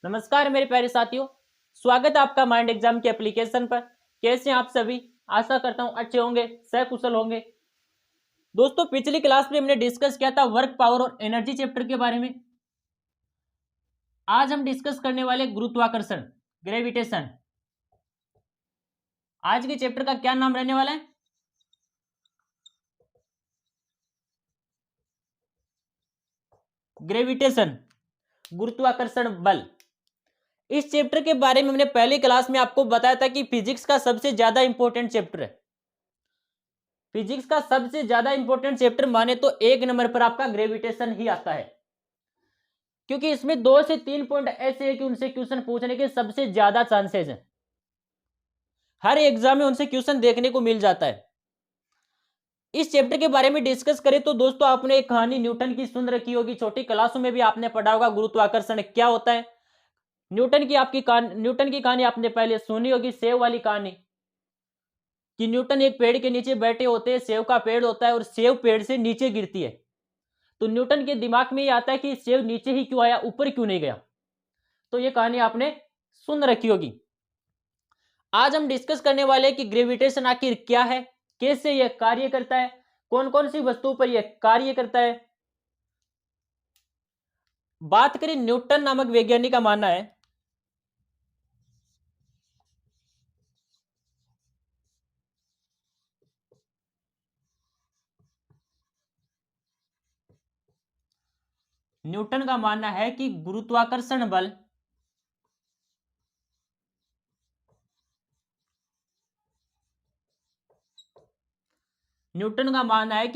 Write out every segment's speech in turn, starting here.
नमस्कार मेरे प्यारे साथियों। स्वागत है आपका माइंड एग्जाम के एप्लीकेशन पर। कैसे हैं आप सभी? आशा करता हूं अच्छे होंगे, सकुशल होंगे। दोस्तों, पिछली क्लास में हमने डिस्कस किया था वर्क पावर और एनर्जी चैप्टर के बारे में। आज हम डिस्कस करने वाले गुरुत्वाकर्षण, ग्रेविटेशन। आज के चैप्टर का क्या नाम रहने वाला है? ग्रेविटेशन, गुरुत्वाकर्षण बल। इस चैप्टर के बारे में हमने पहली क्लास में आपको बताया था कि फिजिक्स का सबसे ज्यादा इंपॉर्टेंट चैप्टर है। फिजिक्स का सबसे ज्यादा इंपॉर्टेंट चैप्टर माने तो एक नंबर पर आपका ग्रेविटेशन ही आता है, क्योंकि इसमें 2 से 3 पॉइंट ऐसे हैं कि उनसे क्वेश्चन पूछने के सबसे ज्यादा चांसेस हैं। हर एग्जाम में उनसे क्वेश्चन देखने को मिल जाता है। इस चैप्टर के बारे में डिस्कस करें तो दोस्तों, आपने एक कहानी न्यूटन की सुन रखी होगी, छोटी क्लासों में भी आपने पढ़ा होगा गुरुत्वाकर्षण क्या होता है। न्यूटन की कहानी आपने पहले सुनी होगी, सेव वाली कहानी, कि न्यूटन एक पेड़ के नीचे बैठे होते हैं, सेव का पेड़ होता है और सेव पेड़ से नीचे गिरती है। तो न्यूटन के दिमाग में ये आता है कि सेव नीचे ही क्यों आया, ऊपर क्यों नहीं गया। तो ये कहानी आपने सुन रखी होगी। आज हम डिस्कस करने वाले हैं कि ग्रेविटेशन आखिर क्या है, कैसे यह कार्य करता है, कौन कौन सी वस्तुओं पर यह कार्य करता है। बात करें, न्यूटन नामक वैज्ञानिक का मानना है कि गुरुत्वाकर्षण बल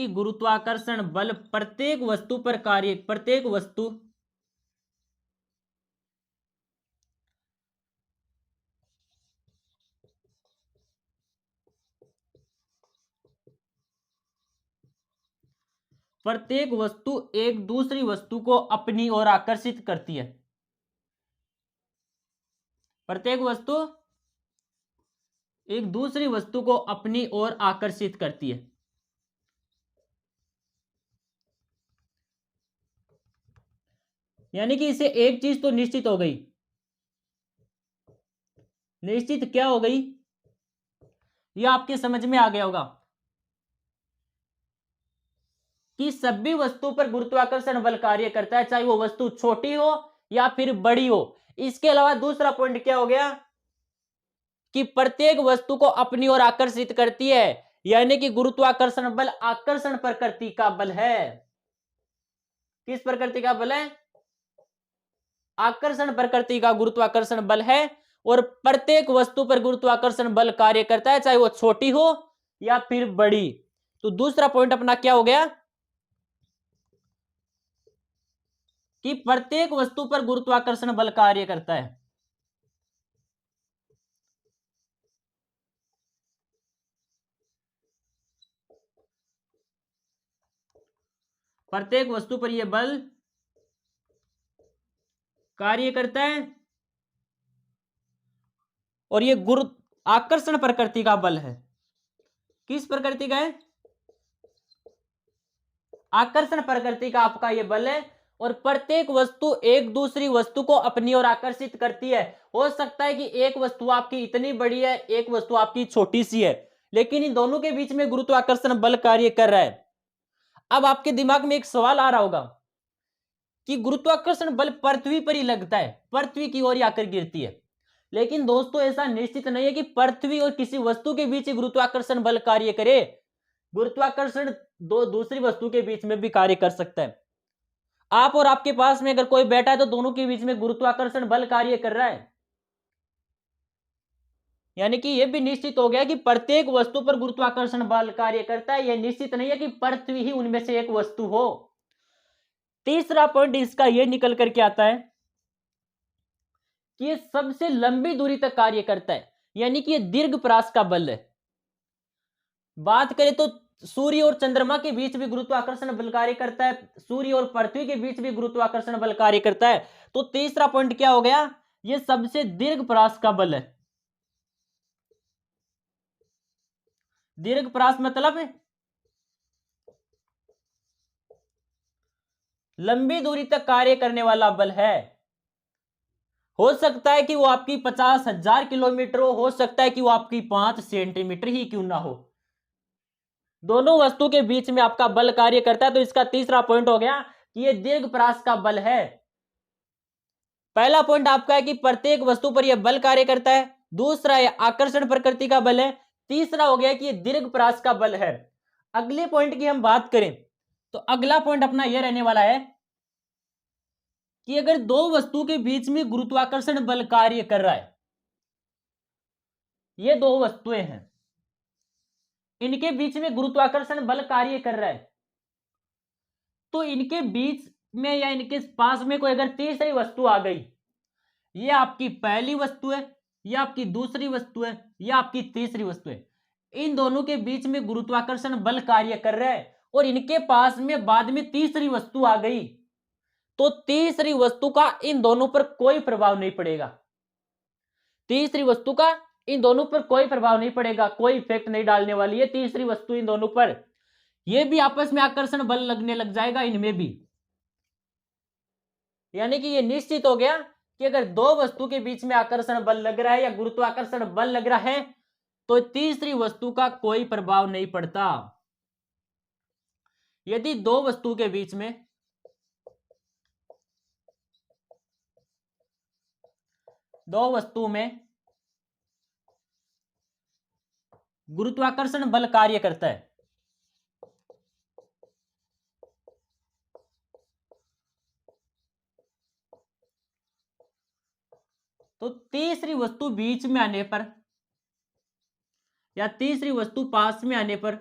गुरुत्वाकर्षण बल प्रत्येक वस्तु एक दूसरी वस्तु को अपनी ओर आकर्षित करती है। प्रत्येक वस्तु एक दूसरी वस्तु को अपनी ओर आकर्षित करती है। यानी कि इसे एक चीज तो निश्चित हो गई। निश्चित क्या हो गई, यह आपके समझ में आ गया होगा कि सभी वस्तु पर गुरुत्वाकर्षण बल कार्य करता है, चाहे वो वस्तु छोटी हो या फिर बड़ी हो। इसके अलावा दूसरा पॉइंट क्या हो गया कि प्रत्येक वस्तु को अपनी ओर आकर्षित करती है। यानी कि गुरुत्वाकर्षण बल आकर्षण प्रकृति का बल है। किस प्रकृति का बल है? आकर्षण प्रकृति का गुरुत्वाकर्षण बल है। और प्रत्येक वस्तु पर गुरुत्वाकर्षण बल कार्य करता है, चाहे वो छोटी हो या फिर बड़ी। तो दूसरा पॉइंट अपना क्या हो गया कि प्रत्येक वस्तु पर गुरुत्वाकर्षण बल कार्य करता है। प्रत्येक वस्तु पर यह बल कार्य करता है और यह गुरु आकर्षण प्रकृति का बल है। किस प्रकृति का है? आकर्षण प्रकृति का आपका यह बल है। और प्रत्येक वस्तु एक दूसरी वस्तु को अपनी ओर आकर्षित करती है। हो सकता है कि एक वस्तु आपकी इतनी बड़ी है, एक वस्तु आपकी छोटी सी है, लेकिन इन दोनों के बीच में गुरुत्वाकर्षण बल कार्य कर रहा है। अब आपके दिमाग में एक सवाल आ रहा होगा कि गुरुत्वाकर्षण बल पृथ्वी पर ही लगता है, पृथ्वी की ओर आकर गिरती है। लेकिन दोस्तों, ऐसा निश्चित नहीं है कि पृथ्वी और किसी वस्तु के बीच गुरुत्वाकर्षण बल कार्य करे। गुरुत्वाकर्षण दो दूसरी वस्तु के बीच में भी कार्य कर सकता है। आप और आपके पास में अगर कोई बैठा है तो दोनों के बीच में गुरुत्वाकर्षण बल कार्य कर रहा है। यानी कि यह भी निश्चित हो गया कि प्रत्येक वस्तु पर गुरुत्वाकर्षण बल कार्य करता है। यह निश्चित नहीं है कि पृथ्वी ही उनमें से एक वस्तु हो। तीसरा पॉइंट इसका यह निकल करके आता है कि यह सबसे लंबी दूरी तक कार्य करता है। यानी कि यह दीर्घ प्रयास का बल है। बात करें तो सूर्य और चंद्रमा के बीच भी गुरुत्वाकर्षण बल कार्य करता है, सूर्य और पृथ्वी के बीच भी गुरुत्वाकर्षण बल कार्य करता है। तो तीसरा पॉइंट क्या हो गया? यह सबसे दीर्घ प्रयास का बल है। दीर्घ प्रयास मतलब लंबी दूरी तक कार्य करने वाला बल है। हो सकता है कि वो आपकी 50,000 किलोमीटर हो सकता है कि वो आपकी 5 सेंटीमीटर ही क्यों ना हो। दोनों वस्तु के बीच में आपका बल कार्य करता है। तो इसका तीसरा पॉइंट हो गया कि ये दीर्घ का बल है। पहला पॉइंट आपका है कि प्रत्येक वस्तु पर यह बल कार्य करता है। दूसरा है आकर्षण प्रकृति का बल है। तीसरा हो गया कि यह दीर्घ का बल है। अगले पॉइंट की हम बात करें तो अगला पॉइंट अपना यह रहने वाला है कि अगर दो वस्तु के बीच में गुरुत्वाकर्षण बल कार्य कर रहा है, ये दो वस्तुएं हैं, इनके बीच में गुरुत्वाकर्षण बल कार्य कर रहा है, तो इनके बीच में या इनके पास में कोई अगर तीसरी वस्तु आ गई, ये आपकी पहली वस्तु है, ये आपकी दूसरी वस्तु है, ये आपकी तीसरी वस्तु है, इन दोनों के बीच में गुरुत्वाकर्षण बल कार्य कर रहा है और इनके पास में बाद में तीसरी वस्तु आ गई, तो तीसरी वस्तु का इन दोनों पर कोई प्रभाव नहीं पड़ेगा। तीसरी वस्तु का इन दोनों पर कोई प्रभाव नहीं पड़ेगा, कोई इफेक्ट नहीं डालने वाली है तीसरी वस्तु इन दोनों पर। यह भी आपस में आकर्षण बल लगने लग जाएगा इनमें भी। यानी कि यह निश्चित हो गया कि अगर दो वस्तु के बीच में आकर्षण बल लग रहा है या गुरुत्वाकर्षण बल लग रहा है तो तीसरी वस्तु का कोई प्रभाव नहीं पड़ता। यदि दो वस्तु के बीच में गुरुत्वाकर्षण बल कार्य करता है तो तीसरी वस्तु बीच में आने पर या तीसरी वस्तु पास में आने पर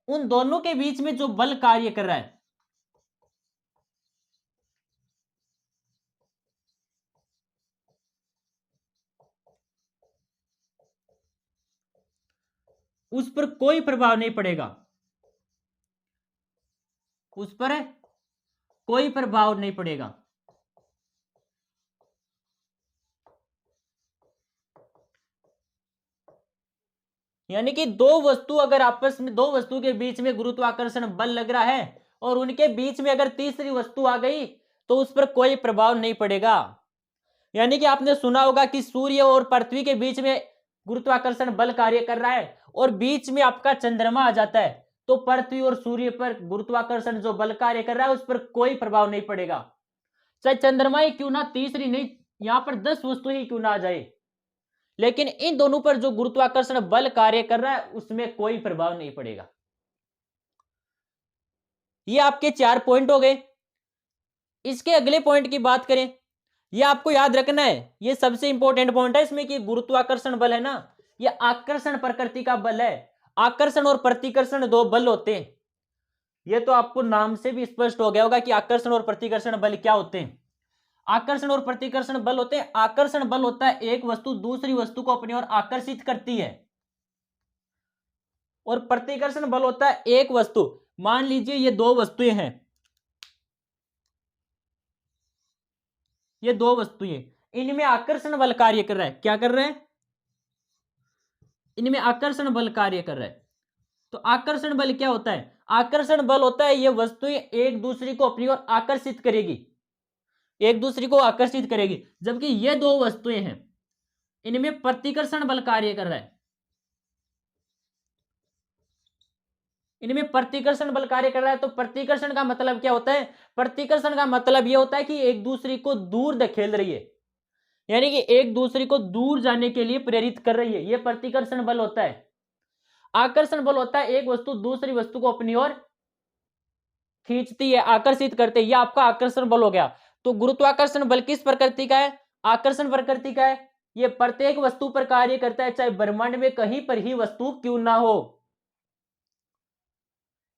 उन दोनों के बीच में जो बल कार्य कर रहा है उस पर कोई प्रभाव नहीं पड़ेगा, उस पर कोई प्रभाव नहीं पड़ेगा। यानी कि दो वस्तु के बीच में गुरुत्वाकर्षण बल लग रहा है और उनके बीच में अगर तीसरी वस्तु आ गई तो उस पर कोई प्रभाव नहीं पड़ेगा। यानी कि आपने सुना होगा कि सूर्य और पृथ्वी के बीच में गुरुत्वाकर्षण बल कार्य कर रहा है और बीच में आपका चंद्रमा आ जाता है, तो पृथ्वी और सूर्य पर गुरुत्वाकर्षण जो बल कार्य कर रहा है उस पर कोई प्रभाव नहीं पड़ेगा। चाहे चंद्रमा ही क्यों ना, तीसरी नहीं, यहां पर 10 वस्तु ही क्यों ना आ जाए, लेकिन इन दोनों पर जो गुरुत्वाकर्षण बल कार्य कर रहा है उसमें कोई प्रभाव नहीं पड़ेगा। ये आपके 4 पॉइंट हो गए। इसके अगले पॉइंट की बात करें, ये आपको याद रखना है, ये सबसे इंपॉर्टेंट पॉइंट है इसमें कि गुरुत्वाकर्षण बल है ना, ये आकर्षण प्रकृति का बल है। आकर्षण और प्रतिकर्षण दो बल होते हैं। ये तो आपको नाम से भी स्पष्ट हो गया होगा कि आकर्षण और प्रतिकर्षण बल क्या होते हैं। आकर्षण और प्रतिकर्षण बल होते हैं, आकर्षण बल होता है एक वस्तु दूसरी वस्तु को अपनी ओर आकर्षित करती है, और प्रतिकर्षण बल होता है एक वस्तु, मान लीजिए ये दो वस्तुएं हैं, ये दो वस्तुएं, इनमें आकर्षण बल कार्य कर रहा है। क्या कर रहे हैं? इनमें आकर्षण बल कार्य कर रहा है। तो आकर्षण बल क्या होता है? आकर्षण बल होता है ये वस्तुएं एक दूसरे को अपनी ओर आकर्षित करेगी, एक दूसरे को आकर्षित करेगी। जबकि ये दो वस्तुएं हैं, इनमें प्रतिकर्षण बल कार्य कर रहा है, इनमें प्रतिकर्षण बल कार्य कर रहा है। तो प्रतिकर्षण का मतलब क्या होता है? प्रतिकर्षण का मतलब यह होता है कि एक दूसरे को दूर धकेल रही है, यानी कि एक दूसरे को दूर जाने के लिए प्रेरित कर रही है, यह प्रतिकर्षण बल होता है। आकर्षण बल होता है एक वस्तु दूसरी वस्तु को अपनी ओर खींचती है, आकर्षित करते है, यह आपका आकर्षण बल हो गया। तो गुरुत्वाकर्षण बल किस प्रकृति का है? आकर्षण प्रकृति का है। यह प्रत्येक वस्तु पर कार्य करता है, चाहे ब्रह्मांड में कहीं पर ही वस्तु क्यों ना हो।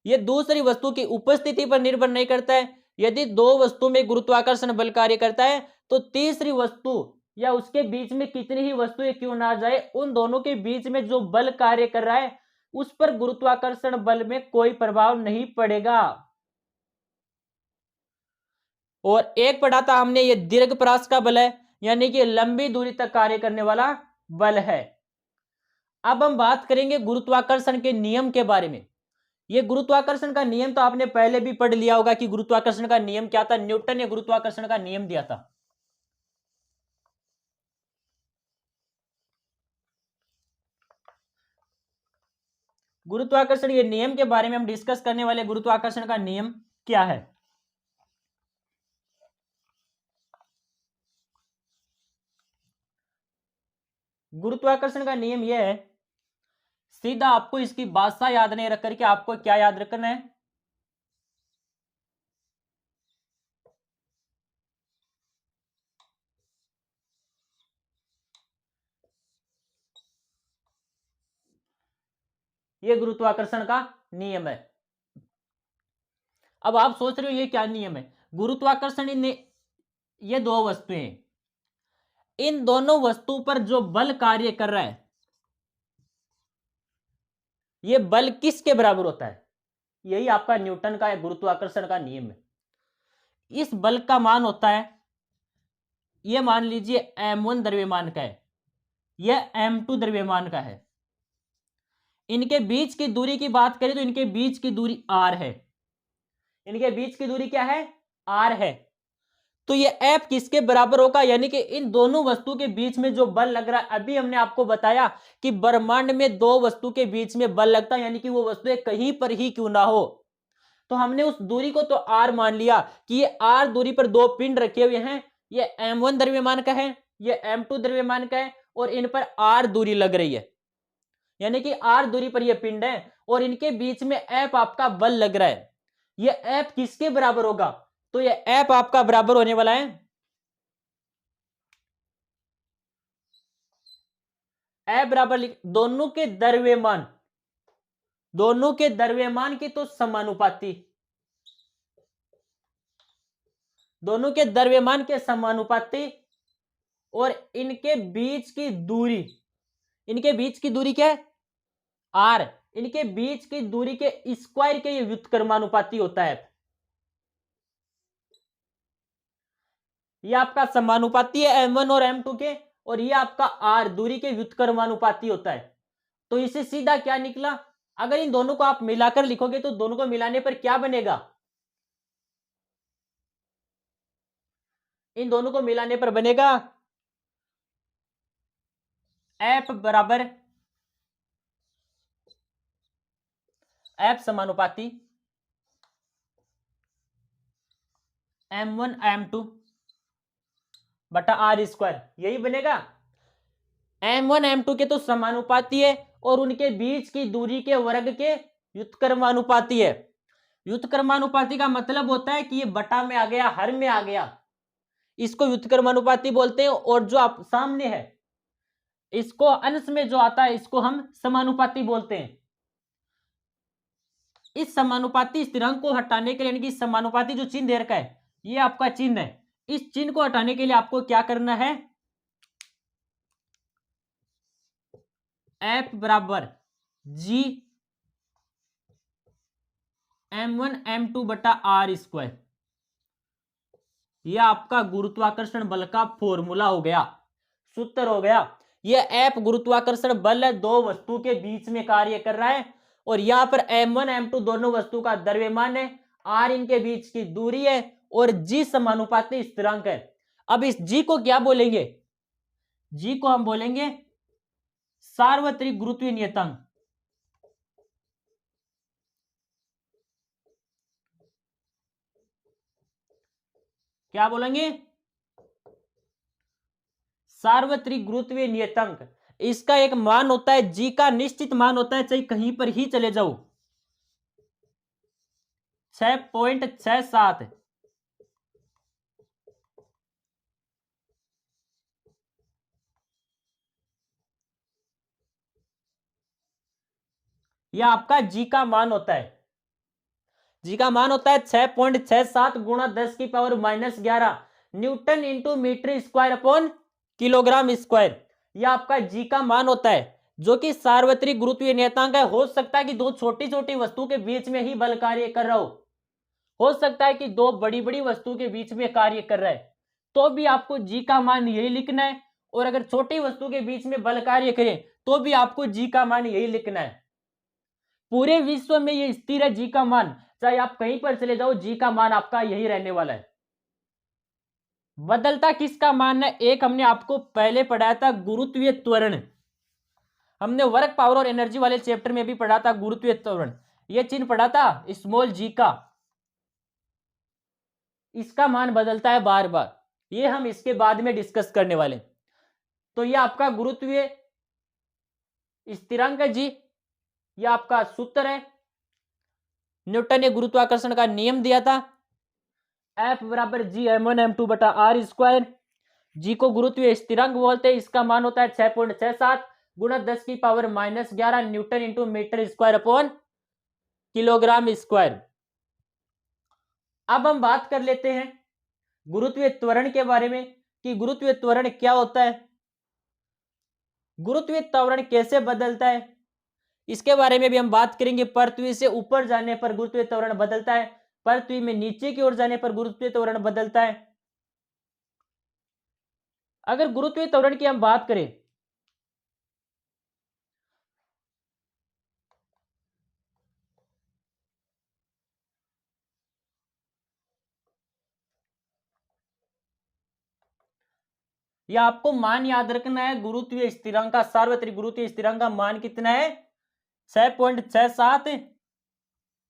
यह दूसरी वस्तु की उपस्थिति पर निर्भर नहीं करता है। यदि दो वस्तु में गुरुत्वाकर्षण बल कार्य करता है तो तीसरी वस्तु या उसके बीच में कितनी ही वस्तुएं क्यों ना जाए, उन दोनों के बीच में जो बल कार्य कर रहा है उस पर गुरुत्वाकर्षण बल में कोई प्रभाव नहीं पड़ेगा। और एक पढ़ा था हमने, ये दीर्घ का बल है, यानी कि लंबी दूरी तक कार्य करने वाला बल है। अब हम बात करेंगे गुरुत्वाकर्षण के नियम के बारे में। ये गुरुत्वाकर्षण का नियम तो आपने पहले भी पढ़ लिया होगा कि गुरुत्वाकर्षण का नियम क्या था। न्यूटन ने गुरुत्वाकर्षण का नियम दिया था। गुरुत्वाकर्षण के नियम के बारे में हम डिस्कस करने वाले। गुरुत्वाकर्षण का नियम क्या है? गुरुत्वाकर्षण का नियम यह है, सीधा आपको इसकी भाषा याद नहीं रख करके आपको क्या याद रखना है? ये गुरुत्वाकर्षण का नियम है। अब आप सोच रहे हो ये क्या नियम है? गुरुत्वाकर्षण ये दो वस्तुएं, इन दोनों वस्तु पर जो बल कार्य कर रहा है, ये बल किसके बराबर होता है? यही आपका न्यूटन का गुरुत्वाकर्षण का नियम है। इस बल का मान होता है, ये मान लीजिए m1 द्रव्यमान का है, यह m2 द्रव्यमान का है। इनके बीच की दूरी की बात करें तो इनके बीच की दूरी r है। इनके बीच की दूरी क्या है? r है। तो ये F किसके बराबर होगा? यानी कि इन दोनों वस्तु के बीच में जो बल लग रहा है, अभी हमने आपको बताया कि ब्रह्मांड में दो वस्तु के बीच में बल लगता है, यानी कि वो वस्तुएं कहीं पर ही क्यों ना हो। तो हमने उस दूरी को तो r मान लिया कि ये r दूरी पर दो पिंड रखे हुए हैं, ये m1 द्रव्यमान का है, ये m2 द्रव्यमान का है, और इन पर r दूरी लग रही है, यानी कि r दूरी पर ये पिंड है और इनके बीच में F आपका बल लग रहा है। ये F किसके बराबर होगा? तो ये F आपका बराबर होने वाला है F बराबर दोनों के द्रव्यमान, दोनों के द्रव्यमान की तो समानुपाती, दोनों के द्रव्यमान के समानुपाती, और इनके बीच की दूरी, इनके बीच की दूरी क्या है? r। इनके बीच की दूरी के स्क्वायर के ये व्युत्क्रमानुपाती होता है। ये आपका समानुपाती है m1 और m2 के, और ये आपका r दूरी के व्युत्क्रमानुपाती होता है। तो इसे सीधा क्या निकला? अगर इन दोनों को आप मिलाकर लिखोगे तो दोनों को मिलाने पर क्या बनेगा? इन दोनों को मिलाने पर बनेगा F बराबर F समानुपाती m1 m2 बटा r स्क्वायर, यही बनेगा। m1 m2 के तो समानुपाती है और उनके बीच की दूरी के वर्ग के व्युत्क्रमानुपाती है। व्युत्क्रमानुपाती का मतलब होता है कि ये बटा में आ गया, हर में आ गया, इसको व्युत्क्रमानुपाती बोलते हैं। और जो आप सामने है, इसको अंश में जो आता है, इसको हम समानुपाती बोलते हैं। इस समानुपाती स्थिरांक को हटाने के लिए, यानी कि समानुपाती जो चिन्ह दे रखा है, ये आपका चिन्ह है, इस चिन्ह को हटाने के लिए आपको क्या करना है? F बराबर G m1 m2 बटा r स्क्वायर, यह आपका गुरुत्वाकर्षण बल का फॉर्मूला हो गया, सूत्र हो गया। यह F गुरुत्वाकर्षण बल है, दो वस्तु के बीच में कार्य कर रहा है, और यहां पर m1 m2 दोनों वस्तु का द्रव्यमान है, r इनके बीच की दूरी है, और g समानुपाती स्थिरांक है। अब इस g को क्या बोलेंगे? g को हम बोलेंगे सार्वत्रिक गुरुत्वीय नियतांक। क्या बोलेंगे? सार्वत्रिक गुरुत्वीय नियतांक। इसका एक मान होता है, जी का निश्चित मान होता है, चाहे कहीं पर ही चले जाओ, 6.67। यह आपका जी का मान होता है, जी का मान होता है 6.67 गुणा 10 की power -11 newton into metre square upon kilogram square. यह आपका जी का मान होता है, जो कि सार्वत्रिक गुरुत्वीय नियतांक है। हो सकता है कि दो छोटी छोटी वस्तु के बीच में ही बल कार्य कर रहा हो सकता है कि दो बड़ी बड़ी वस्तु के बीच में कार्य कर रहा है, तो भी आपको जी का मान यही लिखना है। और अगर छोटी वस्तु के बीच में बल कार्य करे तो भी आपको जी का मान यही लिखना है। पूरे विश्व में ये स्थिर है जी का मान, चाहे आप कहीं पर चले जाओ जी का मान आपका यही रहने वाला है। बदलता किसका मान है? एक हमने आपको पहले पढ़ाया था गुरुत्वीय त्वरण, हमने वर्क पावर और एनर्जी वाले चैप्टर में भी पढ़ा था गुरुत्वीय त्वरण, ये चिन्ह पढ़ा था स्मॉल जी का, इसका मान बदलता है बार बार, ये हम इसके बाद में डिस्कस करने वाले। तो ये आपका गुरुत्वीय स्थिरांक है जी, ये आपका सूत्र है, न्यूटन ने गुरुत्वाकर्षण का नियम दिया था, F बराबर जी m1m2 बटा आर स्क्वायर। जी को गुरुत्वीय स्थिरांक बोलते हैं, इसका मान होता है 6.67 गुणा 10 की power -11 newton into metre square upon kilogram square. अब हम बात कर लेते हैं गुरुत्वीय त्वरण के बारे में कि गुरुत्वीय त्वरण क्या होता है, गुरुत्वीय त्वरण कैसे बदलता है, इसके बारे में भी हम बात करेंगे। पृथ्वी से ऊपर जाने पर गुरुत्वीय त्वरण बदलता है, पृथ्वी में नीचे की ओर जाने पर गुरुत्वीय त्वरण बदलता है। अगर गुरुत्वीय त्वरण की हम बात करें या आपको मान याद रखना है, गुरुत्वीय स्थिरांक का, सार्वत्रिक गुरुत्वीय स्थिरांक का मान कितना है 6.67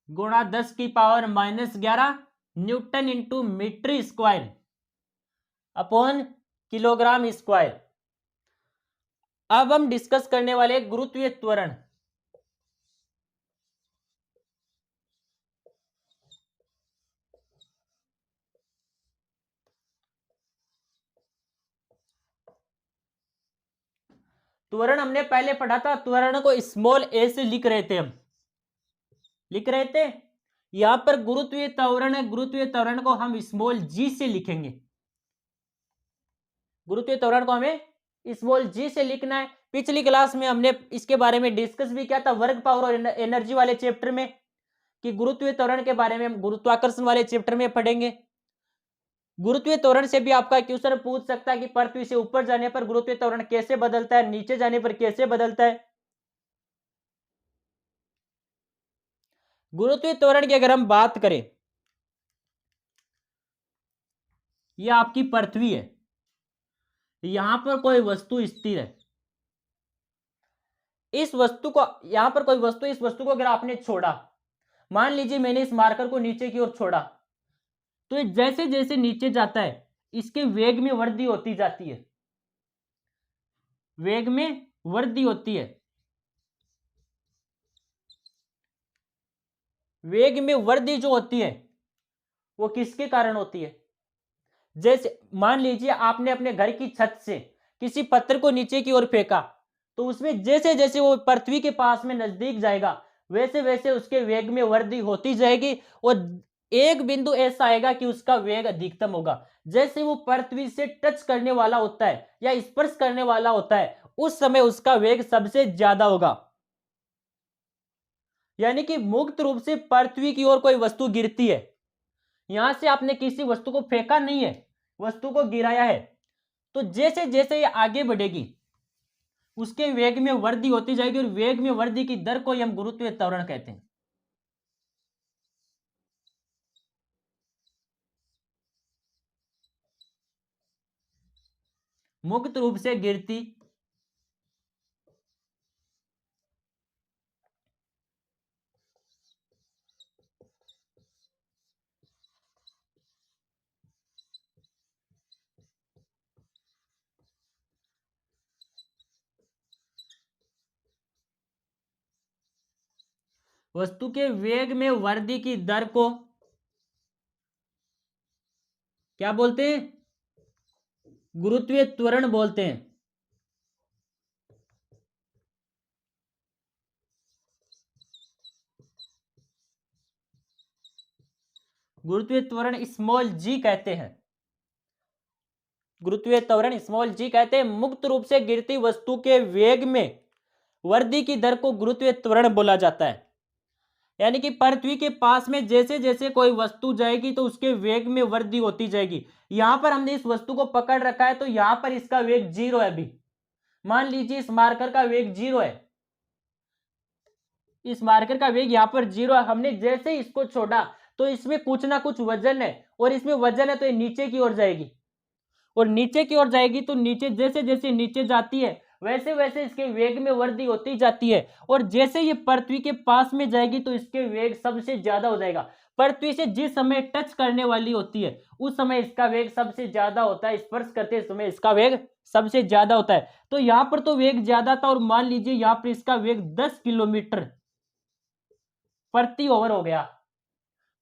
गुणा 10 की power -11 newton into metre square upon kilogram square. अब हम डिस्कस करने वाले गुरुत्वीय त्वरण। त्वरण हमने पहले पढ़ा था, त्वरण को स्मॉल ए से लिख रहे थे, हम लिख रहे थे, यहां पर गुरुत्वीय त्वरण है, गुरुत्वीय त्वरण को हम स्मॉल जी से लिखेंगे, गुरुत्वीय त्वरण को हमें स्मॉल जी से लिखना है। पिछली क्लास में हमने इसके बारे में डिस्कस भी किया था वर्क पावर और एनर्जी वाले चैप्टर में, कि गुरुत्वीय त्वरण के बारे में हम गुरुत्वाकर्षण वाले चैप्टर में पढ़ेंगे। गुरुत्वीय त्वरण से भी आपका क्वेश्चन पूछ सकता है कि पृथ्वी से ऊपर जाने पर गुरुत्वीय त्वरण कैसे बदलता है, नीचे जाने पर कैसे बदलता है। गुरुत्वीय त्वरण की अगर हम बात करें, यह आपकी पृथ्वी है, यहां पर कोई वस्तु स्थिर है, इस वस्तु को, यहां पर कोई वस्तु, इस वस्तु को अगर आपने छोड़ा, मान लीजिए मैंने इस मार्कर को नीचे की ओर छोड़ा, तो जैसे जैसे नीचे जाता है इसके वेग में वृद्धि होती जाती है, वेग में वृद्धि होती है, वेग में वृद्धि जो होती है वो किसके कारण होती है? जैसे मान लीजिए आपने अपने घर की छत से किसी पत्थर को नीचे की ओर फेंका, तो उसमें जैसे जैसे वो पृथ्वी के पास में नजदीक जाएगा वैसे वैसे उसके वेग में वृद्धि होती जाएगी, और एक बिंदु ऐसा आएगा कि उसका वेग अधिकतम होगा। जैसे वो पृथ्वी से टच करने वाला होता है या स्पर्श करने वाला होता है, उस समय उसका वेग सबसे ज्यादा होगा। यानी कि मुक्त रूप से पृथ्वी की ओर कोई वस्तु गिरती है, यहां से आपने किसी वस्तु को फेंका नहीं है, वस्तु को गिराया है, तो जैसे जैसे ये आगे बढ़ेगी उसके वेग में वृद्धि होती जाएगी, और वेग में वृद्धि की दर को हम गुरुत्वीय त्वरण कहते हैं। मुक्त रूप से गिरती वस्तु के वेग में वृद्धि की दर को क्या बोलते हैं? गुरुत्वीय त्वरण बोलते हैं। गुरुत्वीय त्वरण स्मॉल जी कहते हैं, गुरुत्वीय त्वरण स्मॉल जी कहते हैं। मुक्त रूप से गिरती वस्तु के वेग में वृद्धि की दर को गुरुत्वीय त्वरण बोला जाता है। यानी कि पृथ्वी के पास में जैसे जैसे कोई वस्तु जाएगी तो उसके वेग में वृद्धि होती जाएगी। यहां पर हमने इस वस्तु को पकड़ रखा है तो यहां पर इसका वेग 0 है। अभी मान लीजिए इस मार्कर का वेग 0 है, इस मार्कर का वेग यहां पर 0 है। हमने जैसे इसको छोड़ा तो इसमें कुछ ना कुछ वजन है, और इसमें वजन है तो ये नीचे की ओर जाएगी, और नीचे की ओर जाएगी तो नीचे जैसे जैसे नीचे जाती है वैसे वैसे इसके वेग में वृद्धि होती जाती है, और जैसे ये पृथ्वी के पास में जाएगी तो इसके वेग सबसे ज्यादा हो जाएगा। पृथ्वी से जिस समय टच करने वाली होती है उस समय इसका वेग सबसे ज्यादा होता है, स्पर्श करते समय इसका वेग सबसे ज्यादा होता है। तो यहां पर तो वेग ज्यादा था, और मान लीजिए यहां पर इसका वेग 10 किलोमीटर प्रति ओवर हो गया,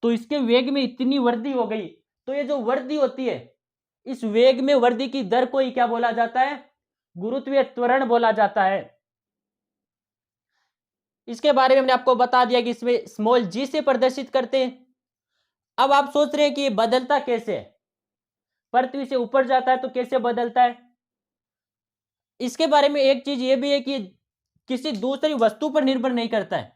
तो इसके वेग में इतनी वृद्धि हो गई। तो ये जो वृद्धि होती है, इस वेग में वृद्धि की दर को ही क्या बोला जाता है? गुरुत्वीय त्वरण बोला जाता है। इसके बारे में हमने आपको बता दिया कि इसमें स्मॉल जी से प्रदर्शित करते हैं। अब आप सोच रहे हैं कि ये बदलता कैसे है, पृथ्वी से ऊपर जाता है तो कैसे बदलता है? इसके बारे में एक चीज ये भी है कि किसी दूसरी वस्तु पर निर्भर नहीं करता है।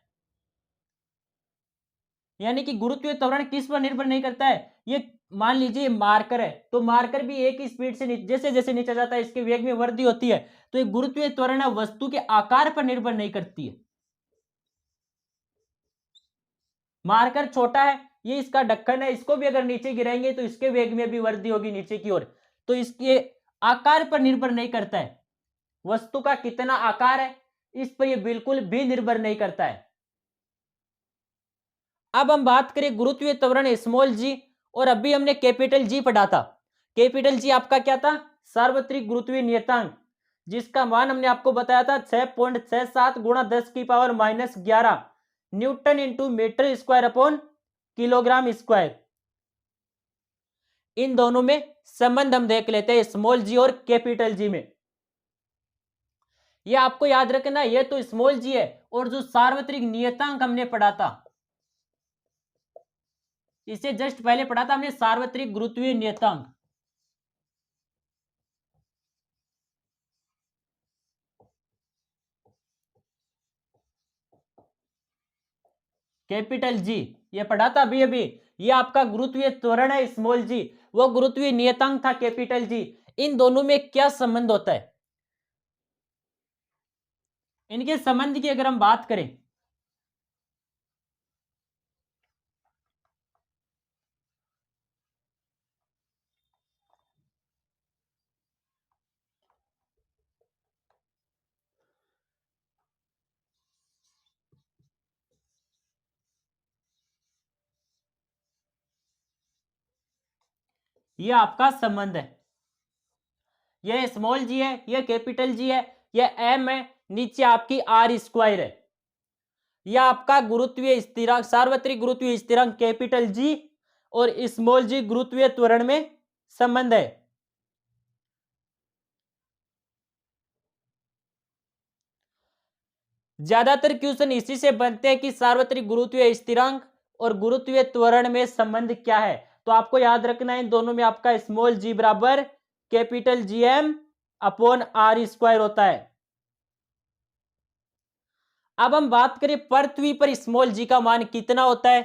यानी कि गुरुत्वीय त्वरण किस पर निर्भर नहीं करता है? ये मान लीजिए मार्कर है, तो मार्कर भी एक ही स्पीड से जैसे जैसे नीचे जाता है इसके वेग में वृद्धि होती है। तो ये गुरुत्वीय त्वरण वस्तु के आकार पर निर्भर नहीं करती है। मार्कर छोटा है, ये इसका ढक्कन है, इसको भी अगर नीचे गिराएंगे तो इसके वेग में भी वृद्धि होगी नीचे की ओर। तो इसके आकार पर निर्भर नहीं करता है, वस्तु का कितना आकार है इस पर यह बिल्कुल भी निर्भर नहीं करता है। अब हम बात करें गुरुत्वीय त्वरण स्मॉल जी, और अभी हमने कैपिटल जी पढ़ा था। कैपिटल जी आपका क्या था? सार्वत्रिक गुरुत्वीय नियतांक, जिसका मान हमने आपको बताया था 6.67 गुणा 10 की power -11 newton into metre square upon kilogram square. इन दोनों में संबंध हम देख लेते हैं, स्मॉल जी और कैपिटल जी में। यह आपको याद रखना, यह तो स्मॉल जी है, और जो सार्वत्रिक नियतांक हमने पढ़ा था, इससे जस्ट पहले पढ़ा था हमने सार्वत्रिक गुरुत्वीय नियतांक। कैपिटल जी ये पढ़ा था अभी अभी। ये आपका गुरुत्वीय त्वरण है स्मॉल जी, वो गुरुत्वीय नियतांक था कैपिटल जी। इन दोनों में क्या संबंध होता है? इनके संबंध की अगर हम बात करें, ये आपका संबंध है, ये स्मॉल जी है, ये कैपिटल जी है, ये एम है, नीचे आपकी आर स्क्वायर है। यह आपका गुरुत्वीय स्थिरांक, सार्वत्रिक गुरुत्वीय स्थिरांक कैपिटल जी और स्मॉल जी गुरुत्वीय त्वरण में संबंध है। ज्यादातर क्वेश्चन इसी से बनते हैं कि सार्वत्रिक गुरुत्वीय स्थिरांक और गुरुत्वीय त्वरण में संबंध क्या है। तो आपको याद रखना है इन दोनों में आपका स्मॉल जी बराबर capital G M upon R square होता है। अब हम बात करें पृथ्वी पर स्मॉल जी का मान कितना होता है।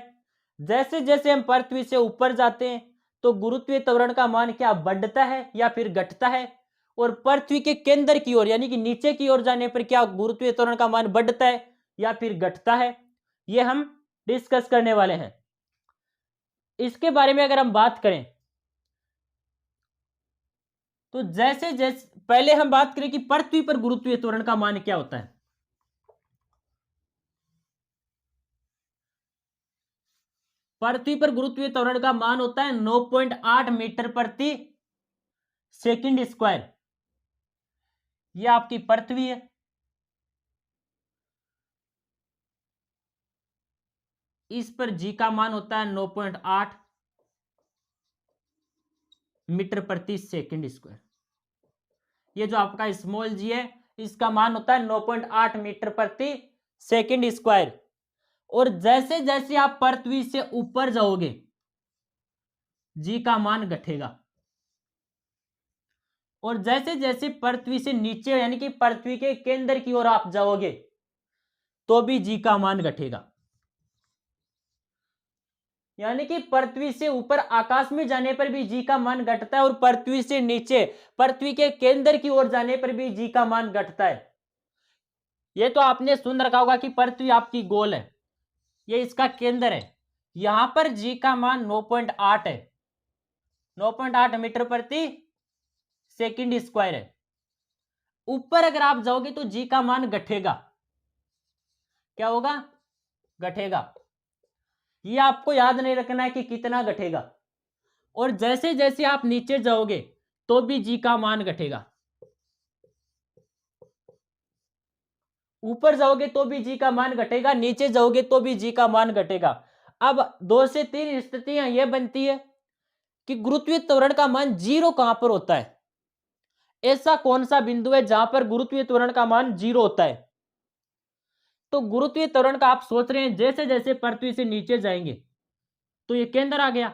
जैसे जैसे हम पृथ्वी से ऊपर जाते हैं तो गुरुत्वीय त्वरण का मान क्या बढ़ता है या फिर घटता है, और पृथ्वी के केंद्र की ओर यानी कि नीचे की ओर जाने पर क्या गुरुत्वीय त्वरण का मान बढ़ता है या फिर घटता है, यह हम डिस्कस करने वाले हैं। इसके बारे में अगर हम बात करें तो जैसे जैसे पहले हम बात करें कि पृथ्वी पर गुरुत्वीय त्वरण का मान क्या होता है। पृथ्वी पर गुरुत्वीय त्वरण का मान होता है 9.8 मीटर प्रति सेकंड स्क्वायर। यह आपकी पृथ्वी है, इस पर जी का मान होता है 9.8 मीटर प्रति सेकंड स्क्वायर। ये जो आपका स्मॉल जी है इसका मान होता है 9.8 मीटर प्रति सेकंड स्क्वायर। और जैसे जैसे आप पृथ्वी से ऊपर जाओगे जी का मान घटेगा, और जैसे जैसे पृथ्वी से नीचे यानी कि पृथ्वी के केंद्र की ओर आप जाओगे तो भी जी का मान घटेगा। यानी कि पृथ्वी से ऊपर आकाश में जाने पर भी जी का मान घटता है और पृथ्वी से नीचे पृथ्वी के केंद्र की ओर जाने पर भी जी का मान घटता है। ये तो आपने सुन रखा होगा कि पृथ्वी आपकी गोल है, ये इसका केंद्र है, यहां पर जी का मान 9.8 है, 9.8 मीटर प्रति सेकंड स्क्वायर है। ऊपर अगर आप जाओगे तो जी का मान घटेगा, क्या होगा, घटेगा। ये आपको याद नहीं रखना है कि कितना घटेगा, और जैसे जैसे आप नीचे जाओगे तो भी जी का मान घटेगा, ऊपर जाओगे तो भी जी का मान घटेगा, नीचे जाओगे तो भी जी का मान घटेगा। अब 2 से 3 स्थितियां यह बनती है कि गुरुत्वीय त्वरण का मान जीरो कहां पर होता है, ऐसा कौन सा बिंदु है जहां पर गुरुत्वीय त्वरण का मान जीरो होता है। तो गुरुत्वीय त्वरण का आप सोच रहे हैं जैसे जैसे पृथ्वी से नीचे जाएंगे तो ये केंद्र आ गया,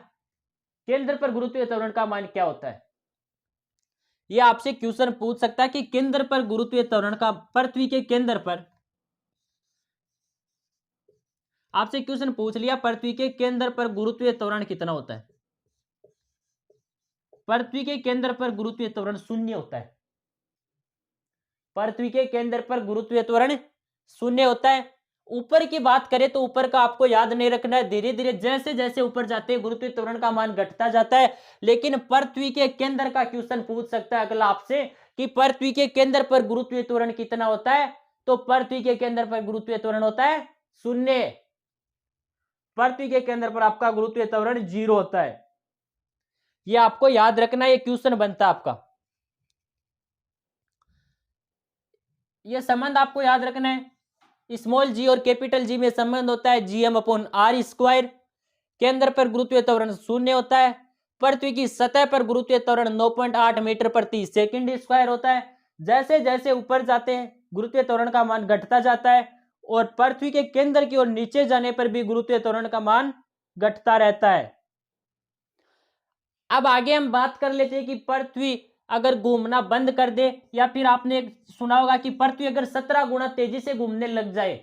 केंद्र पर गुरुत्वीय त्वरण का मान क्या होता है। ये आपसे क्वेश्चन पूछ सकता है कि केंद्र पर गुरुत्वीय त्वरण का, पृथ्वी के केंद्र पर आपसे क्वेश्चन पूछ लिया पृथ्वी के केंद्र पर गुरुत्वीय त्वरण कितना होता है। पृथ्वी के केंद्र पर गुरुत्वीय त्वरण 0 होता है, पृथ्वी के केंद्र पर गुरुत्वीय त्वरण 0 होता है। ऊपर की बात करें तो ऊपर का आपको याद नहीं रखना है, धीरे धीरे जैसे जैसे ऊपर जाते हैं गुरुत्वीय त्वरण का मान घटता जाता है। लेकिन पृथ्वी के केंद्र का क्वेश्चन पूछ सकता है अगला आपसे कि पृथ्वी के केंद्र पर गुरुत्वीय त्वरण कितना होता है, तो पृथ्वी के केंद्र पर गुरुत्वीय त्वरण होता है 0, पृथ्वी के केंद्र पर आपका गुरुत्वीय त्वरण 0 होता है। यह आपको याद रखना, यह क्वेश्चन बनता है आपका, यह संबंध आपको याद रखना है। स्मॉल जी और कैपिटल जी में संबंध होता है Gm/r²। केंद्र पर गुरुत्वीय त्वरण 0 होता है, पृथ्वी की सतह पर गुरुत्वीय त्वरण 9.8 मीटर प्रति सेकंड स्क्वायर होता है। जैसे जैसे ऊपर जाते हैं गुरुत्वीय त्वरण का मान घटता जाता है और पृथ्वी के केंद्र की ओर नीचे जाने पर भी गुरुत्वीय त्वरण का मान घटता रहता है। अब आगे हम बात कर लेते हैं कि पृथ्वी अगर घूमना बंद कर दे, या फिर आपने सुना होगा कि पृथ्वी अगर 17 गुना तेजी से घूमने लग जाए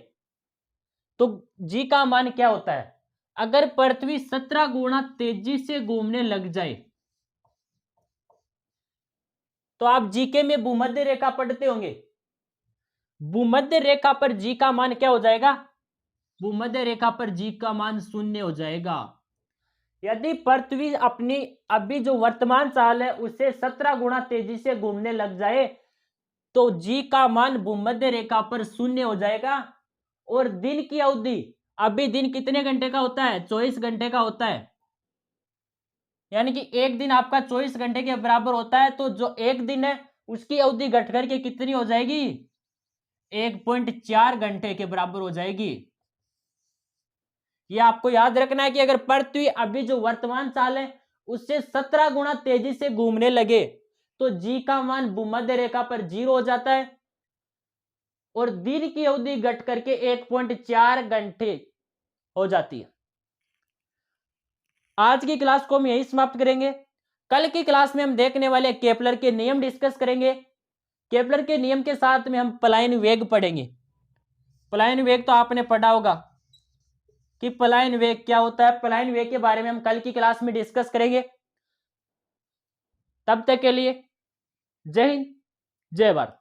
तो जी का मान क्या होता है। अगर पृथ्वी 17 गुना तेजी से घूमने लग जाए तो आप जीके में भूमध्य रेखा पढ़ते होंगे, भूमध्य रेखा पर जी का मान क्या हो जाएगा, भूमध्य रेखा पर जी का मान 0 हो जाएगा। यदि पृथ्वी अपनी अभी जो वर्तमान चाल है उससे 17 गुना तेजी से घूमने लग जाए तो जी का मान भूमध्य रेखा पर 0 हो जाएगा। और दिन की अवधि, अभी दिन कितने घंटे का होता है, 24 घंटे का होता है, यानी कि एक दिन आपका 24 घंटे के बराबर होता है। तो जो एक दिन है उसकी अवधि घट करके कितनी हो जाएगी, 1.4 घंटे के बराबर हो जाएगी। यह आपको याद रखना है कि अगर पृथ्वी अभी जो वर्तमान चाल है उससे 17 गुना तेजी से घूमने लगे तो जी का मान भूमध्य रेखा पर 0 हो जाता है और दिन की अवधि घट करके 1.4 घंटे हो जाती है। आज की क्लास को हम यही समाप्त करेंगे। कल की क्लास में हम देखने वाले केपलर के नियम डिस्कस करेंगे। केपलर के नियम के साथ में हम पलायन वेग पढ़ेंगे। पलायन वेग तो आपने पढ़ा होगा कि पलायन वेग क्या होता है, पलायन वेग के बारे में हम कल की क्लास में डिस्कस करेंगे। तब तक के लिए जय हिंद, जय भारत।